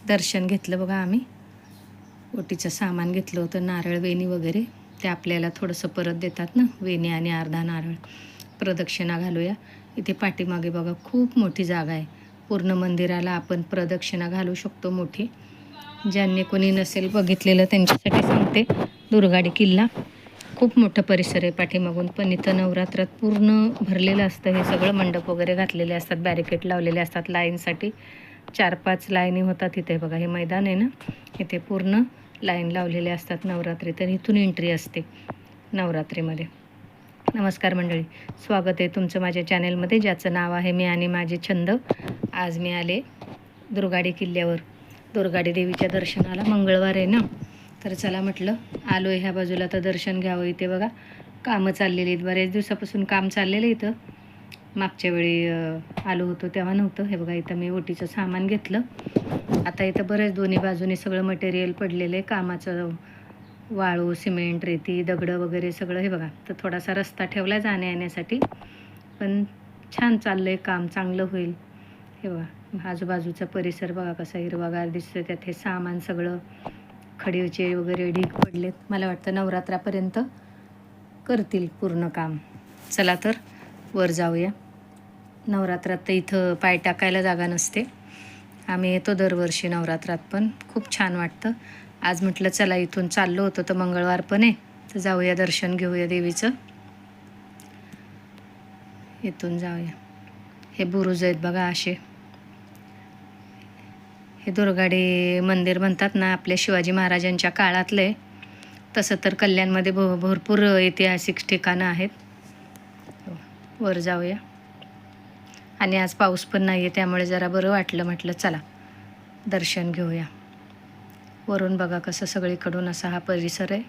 दर्शन घेतलं बघा आम्ही. ओटीचं सामान घेतलं होतं, नारळ, वेणी वगैरे. ते आपल्याला थोडंसं परत देतात ना, वेणी आणि अर्धा नारळ. प्रदक्षिणा घालूया. इथे पाठीमागे बघा खूप मोठी जागा आहे. पूर्ण मंदिराला आपण प्रदक्षिणा घालू शकतो मोठी. ज्यांनी कोणी नसेल बघितलेलं त्यांच्यासाठी सांगते. दुर्गाडी किल्ला खूप मोठं परिसर आहे पाठीमागून, पण इथं नवरात्रात पूर्ण भरलेलं असतं. हे सगळं मंडप वगैरे घातलेले असतात, बॅरिकेड लावलेले असतात लाईनसाठी. 4-5 लाईनी होतात इथे बघा. हे मैदान आहे ना, इथे पूर्ण लाईन लावलेले असतात नवरात्री. तर इथून एंट्री असते नवरात्रीमध्ये. नमस्कार मंडळी, स्वागत आहे तुमचं माझ्या चॅनेलमध्ये, ज्याचं नाव आहे मी आणि माझे छंद. आज मी आले दुर्गाडी किल्ल्यावर, दुर्गाडी देवीच्या दर्शनाला. मंगळवार आहे ना, तर चला म्हटलं आलो ह्या बाजूला तर दर्शन घ्यावं. इथे बघा कामं चाललेली आहेत, बऱ्याच दिवसापासून काम चाललेलं इथं. मागच्या वेळी आलो होतो तेव्हा नव्हतं. हे बघा इथं मी ओटीचं सामान घेतलं. आता इथं बरेच दोन्ही बाजूनी सगळं मटेरियल पडलेलं आहे कामाचं. वाळू, सिमेंट, रेती, दगडं वगैरे सगळं. हे बघा तर थोडासा रस्ता ठेवला जाण्या येण्यासाठी, पण छान चाललं आहे काम, चांगलं होईल. हे बघा आजूबाजूचा परिसर बघा कसा हिरवागार दिसतोय. त्यात हे सामान सगळं खडीचे वगैरे ढीग पडलेत. मला वाटतं नवरात्रापर्यंत करतील पूर्ण काम. चला तर वर जाऊया. नवरात्रात तर इथं पाय टाकायला जागा नसते. आम्ही येतो दरवर्षी नवरात्रात, पण खूप छान वाटतं. आज म्हटलं चला इथून चाललो होतो तर मंगळवार पण आहे, तर जाऊया दर्शन घेऊया देवीचं. इथून जाऊया. हे बुरुज आहेत बघा असे. हे दुर्गाडी मंदिर म्हणतात ना, आपल्या शिवाजी महाराजांच्या काळातलं आहे. तसं तर कल्याणमध्ये भरपूर ऐतिहासिक ठिकाणं आहेत. वर जाऊया. आणि आज पाऊस पण नाही आहे, त्यामुळे जरा बरं वाटलं. म्हटलं चला दर्शन घेऊया. वरून बघा कसं सगळीकडून असा हा परिसर आहे.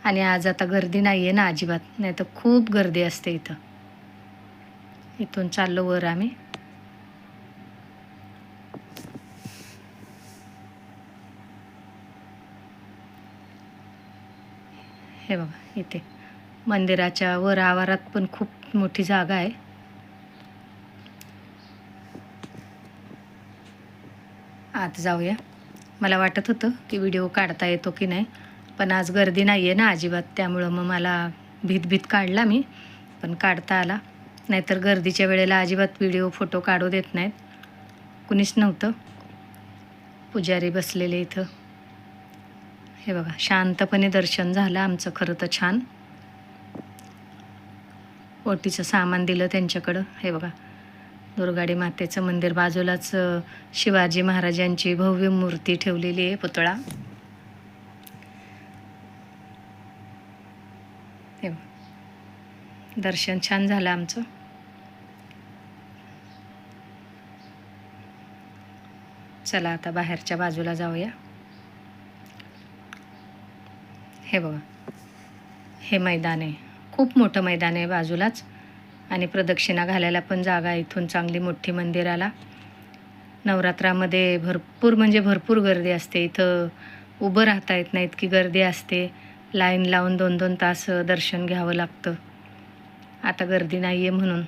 आणि आज आता गर्दी नाही आहे ना अजिबात, नाही तर खूप गर्दी असते इथं. इथून चाललो वर आम्ही. हे बघा इथे मंदिराच्या वर आवारात पण खूप मोठी जागा आहे. आत जाऊया. मला वाटत होतं की व्हिडिओ काढता येतो की नाही, पण आज गर्दी नाही आहे ना अजिबात, त्यामुळं मग मला भीत काढला मी, पण काढता आला. नाहीतर गर्दीच्या वेळेला अजिबात व्हिडिओ फोटो काढू देत नाहीत. कुणीच नव्हतं. पुजारी बसलेले इथं. हे बघा शांतपणे दर्शन झालं आमचं खरं तर छान. ओटीचं सामान दिलं त्यांच्याकडं. हे बघा दुर्गाडी मातेचं मंदिर, बाजूलाच शिवाजी महाराजांची भव्य मूर्ती ठेवलेली आहे, पुतळा. हे दर्शन छान झालं आमचं. चला आता बाहेरच्या बाजूला जाऊया. हे बघा हे मैदान आहे, खूप मोठं मैदान आहे बाजूलाच. आणि प्रदक्षिणा घालायला पण जागा इथून चांगली मोठी मंदिराला. नवरात्रामध्ये भरपूर म्हणजे भरपूर गर्दी असते इथं. उभं राहता येत नाही इतकी गर्दी असते. लाईन लावून 2-2 तास दर्शन घ्यावं लागतं. आता गर्दी नाही आहे म्हणून.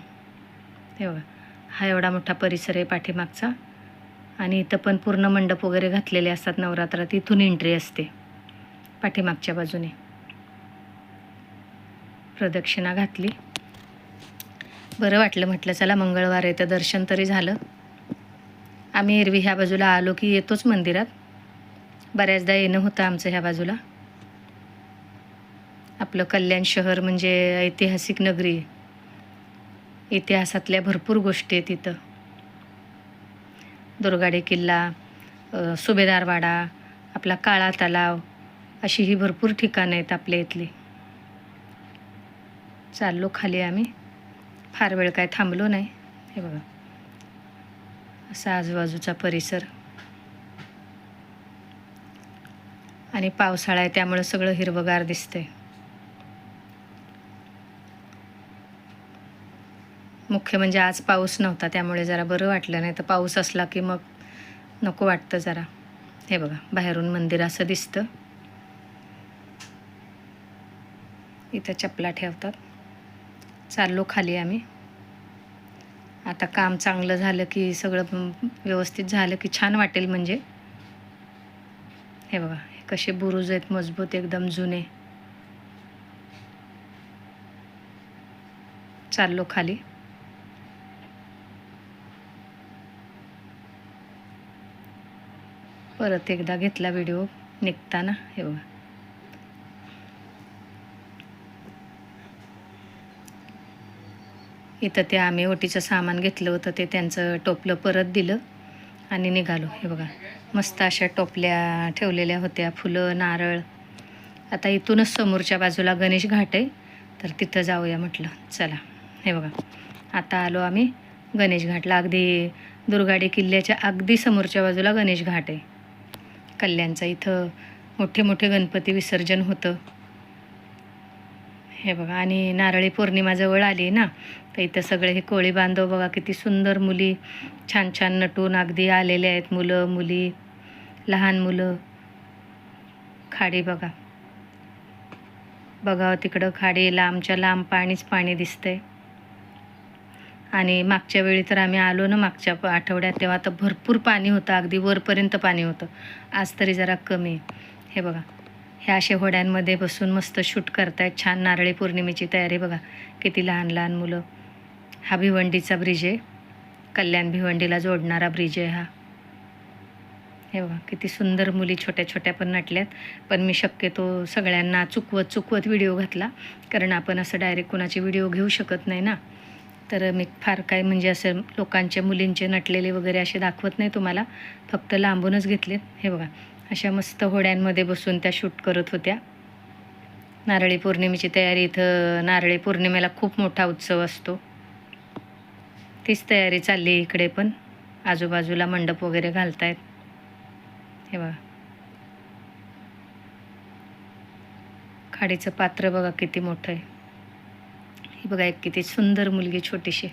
हे बघा हा एवढा मोठा परिसर आहे पाठीमागचा. आणि इथं पण पूर्ण मंडप वगैरे घातलेले असतात नवरात्रात. इथून एंट्री असते पाठीमागच्या बाजूने. प्रदक्षिणा घातली, बरं वाटलं. म्हटलं चला मंगळवार आहे तर दर्शन तरी झालं. आम्ही एरवी ह्या बाजूला आलो की येतोच मंदिरात. बऱ्याचदा येणं होतं आमचं ह्या बाजूला. आपलं कल्याण शहर म्हणजे ऐतिहासिक नगरी. इतिहासातल्या भरपूर गोष्टी आहेत इथं. दुर्गाडी किल्ला, सुभेदारवाडा, आपला काळा तलाव, अशी ही भरपूर ठिकाणं आहेत आपल्या इथली. चाललो खाली आम्ही, फार वेळ काय थांबलो नाही. हे बघा असा आजूबाजूचा परिसर. आणि पावसाळा आहे त्यामुळे सगळं हिरवगार दिसतंय. मुख्य म्हणजे आज पाऊस नव्हता त्यामुळे जरा बरं वाटलं, नाही तर पाऊस असला की मग नको वाटतं जरा. हे बघा बाहेरून मंदिर असं दिसतं. इथं चपला ठेवतात. चाललो खाली आम्ही. आता काम चांगलं झालं की सगळं व्यवस्थित झालं की छान वाटेल. म्हणजे हे बघा हे कसे बुरुज आहेत मजबूत एकदम जुने. चाललो खाली. परत एकदा घेतला व्हिडिओ निघताना. हे बघा इथं ते आम्ही ओटीचं सामान घेतलं होतं ते त्यांचं टोपलं परत दिलं आणि निघालो. हे बघा मस्त अशा टोपल्या ठेवलेल्या होत्या, फुलं नारळ. आता इथूनच समोरच्या बाजूला गणेश घाट आहे, तर तिथं जाऊया म्हटलं. चला हे बघा आता आलो आम्ही गणेश घाटला. अगदी दुर्गाडी किल्ल्याच्या अगदी समोरच्या बाजूला गणेश घाट आहे कल्याणचा. इथं मोठे मोठे गणपती विसर्जन होतं. हे बघा आणि नारळी पौर्णिमा जवळ आली ना, तर इथं सगळे हे कोळी बांधव बघा किती सुंदर मुली छान छान नटून अगदी आलेले आहेत. मुलं मुली लहान मुलं. खाडी बघा बघावं तिकडं खाडी, लांबच्या लांब पाणीच पाणी दिसतंय. आणि मागच्या वेळी तर आम्ही आलो ना मागच्या आठवड्यात, तेव्हा तर भरपूर पाणी होतं, अगदी वरपर्यंत पाणी होतं. आज तरी जरा कमी. हे बघा ह्या अशा होड्यांमध्ये बसून मस्त शूट करतायत. छान नारळी पौर्णिमेची तयारी बघा किती लहान लहान मुलं. हा भिवंडीचा ब्रिज आहे, कल्याण भिवंडीला जोडणारा ब्रिज आहे हा. हे बघा किती सुंदर मुली छोट्या छोट्या पण नटल्यात. पण मी शक्यतो सगळ्यांना चुकवत व्हिडिओ घातला, कारण आपण असं डायरेक्ट कोणाचे व्हिडिओ घेऊ शकत नाही ना. तर मी फार काय म्हणजे असं लोकांचे मुलींचे नटलेले वगैरे असे दाखवत नाही तुम्हाला, फक्त लांबूनच घेतलेत. हे बघा अशा मस्त होड्यांमध्ये बसून त्या शूट करत होत्या. नारळी पौर्णिमेची तयारी. इथं नारळी पौर्णिमेला खूप मोठा उत्सव असतो, तीच तयारी चालली इकडे पण. आजूबाजूला मंडप वगैरे घालतायत. हे बघा खाडीचं पात्र बघा किती मोठं आहे. ही बघा एक किती सुंदर मुलगी छोटीशी.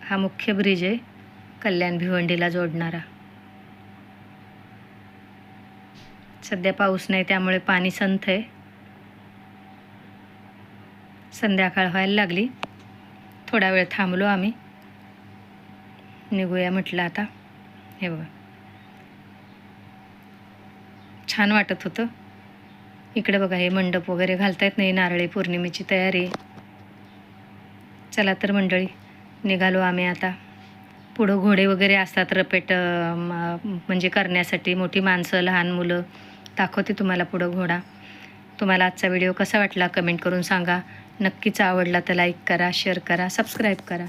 हा मुख्य ब्रिज आहे कल्याण भिवंडीला जोडणारा. सध्या पाऊस नाही त्यामुळे पाणी संथ आहे. संध्याकाळ व्हायला लागली, थोडा वेळ थांबलो आम्ही, निघूया म्हटलं आता. हे बघा छान वाटत होतं. इकडे बघा हे मंडप वगैरे घालतायत नाही, नारळी पौर्णिमेची तयारी. चला तर मंडळी निघालो आम्ही आता. पुढं घोडे वगैरे असतात रपेट म्हणजे करण्यासाठी. मोठी माणसं लहान मुलं. दाखवते तुम्हाला पुढं घोडा. तुम्हाला आजचा व्हिडिओ कसा वाटला कमेंट करून सांगा. नक्कीच आवडला तर लाईक करा, शेअर करा, सबस्क्राईब करा.